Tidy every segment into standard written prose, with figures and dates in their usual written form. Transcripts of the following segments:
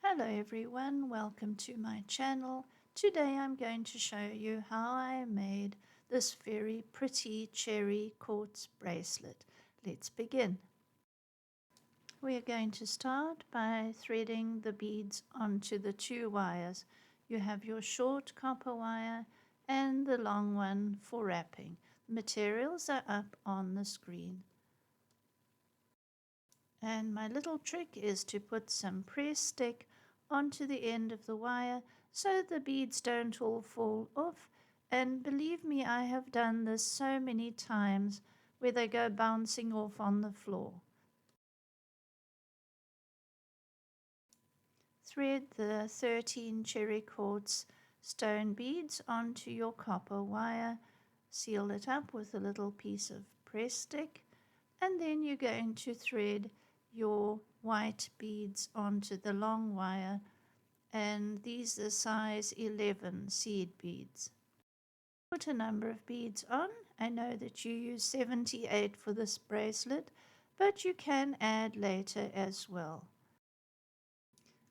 Hello everyone, welcome to my channel. Today I'm going to show you how I made this very pretty cherry quartz bracelet. Let's begin. We are going to start by threading the beads onto the two wires. You have your short copper wire and the long one for wrapping. The materials are up on the screen. And my little trick is to put some press stick onto the end of the wire so the beads don't all fall off. And believe me, I have done this so many times where they go bouncing off on the floor. Thread the 13 cherry quartz stone beads onto your copper wire. Seal it up with a little piece of press stick, and then you're going to thread your white beads onto the long wire, and these are size 11 seed beads. Put a number of beads on. I know that you use 78 for this bracelet, but you can add later as well.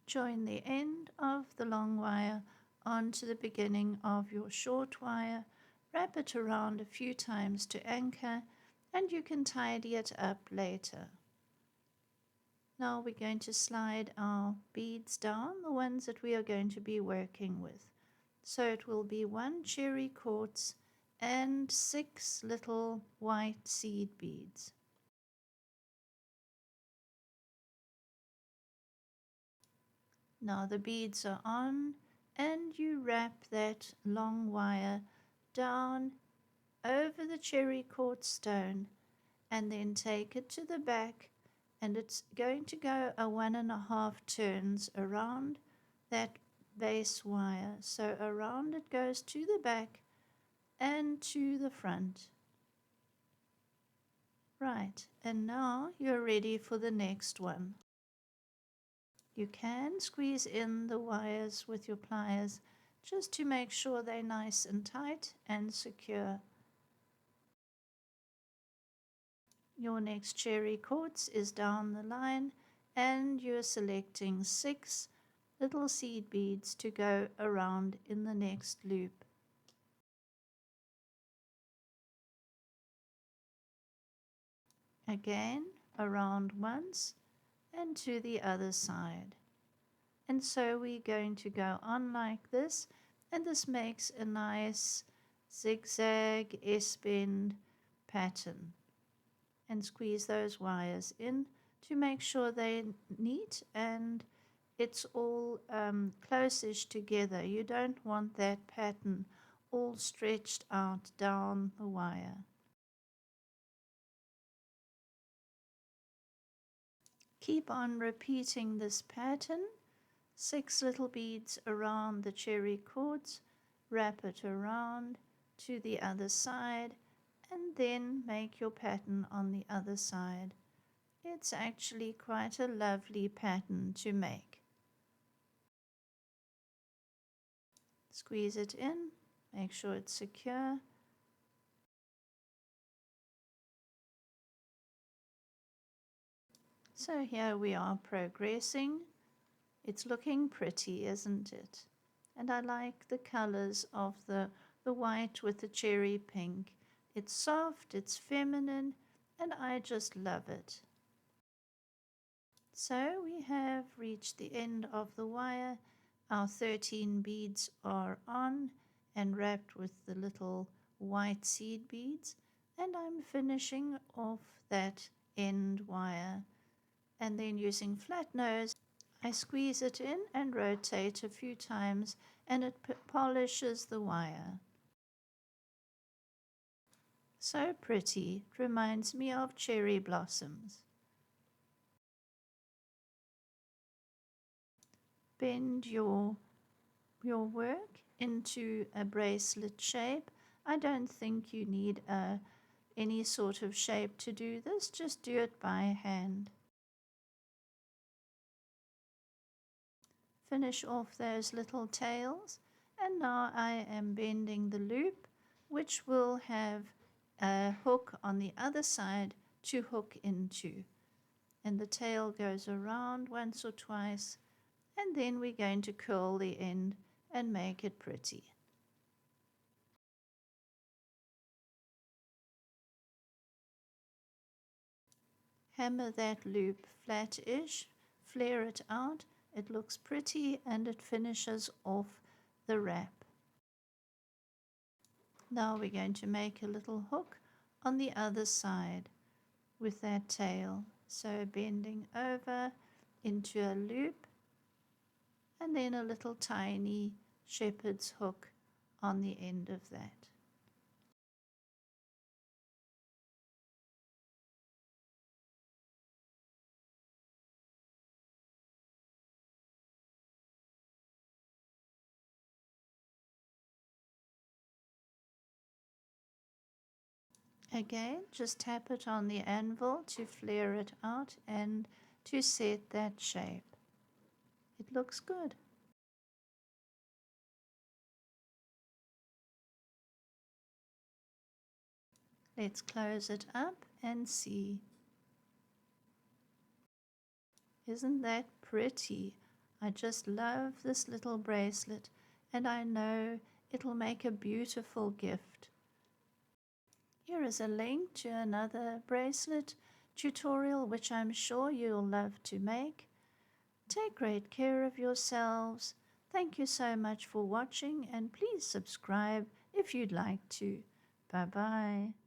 Join the end of the long wire onto the beginning of your short wire. Wrap it around a few times to anchor, and you can tidy it up later. Now we're going to slide our beads down, the ones that we are going to be working with. So it will be 1 cherry quartz and 6 little white seed beads. Now the beads are on, and you wrap that long wire down over the cherry quartz stone, and then take it to the back, and it's going to go a 1.5 turns around that base wire. So around it goes to the back and to the front. Right, and now you're ready for the next one. You can squeeze in the wires with your pliers just to make sure they're nice and tight and secure. Your next cherry quartz is down the line, and you're selecting 6 little seed beads to go around in the next loop. Again, around once and to the other side. And so we're going to go on like this, and this makes a nice zigzag S-bend pattern. And squeeze those wires in to make sure they're neat and it's all close-ish together. You don't want that pattern all stretched out down the wire. Keep on repeating this pattern. 6 little beads around the cherry quartz, wrap it around to the other side, and then make your pattern on the other side. It's actually quite a lovely pattern to make. Squeeze it in, make sure it's secure. So here we are progressing. It's looking pretty, isn't it? And I like the colors of the white with the cherry pink. It's soft, it's feminine, and I just love it. So we have reached the end of the wire. Our 13 beads are on and wrapped with the little white seed beads, and I'm finishing off that end wire. And then using flat nose, I squeeze it in and rotate a few times, and it polishes the wire. So pretty, it reminds me of cherry blossoms. Bend your work into a bracelet shape. I don't think you need any sort of shape to do this, just do it by hand. Finish off those little tails, and now I am bending the loop, which will have a hook on the other side to hook into. And the tail goes around once or twice, and then we're going to curl the end and make it pretty. Hammer that loop flat-ish, flare it out, it looks pretty and it finishes off the wrap. Now we're going to make a little hook on the other side with that tail. So bending over into a loop and then a little tiny shepherd's hook on the end of that. Again, just tap it on the anvil to flare it out and to set that shape. It looks good. Let's close it up and see. Isn't that pretty? I just love this little bracelet and I know it'll make a beautiful gift. Here is a link to another bracelet tutorial which I'm sure you'll love to make. Take great care of yourselves. Thank you so much for watching and please subscribe if you'd like to. Bye bye.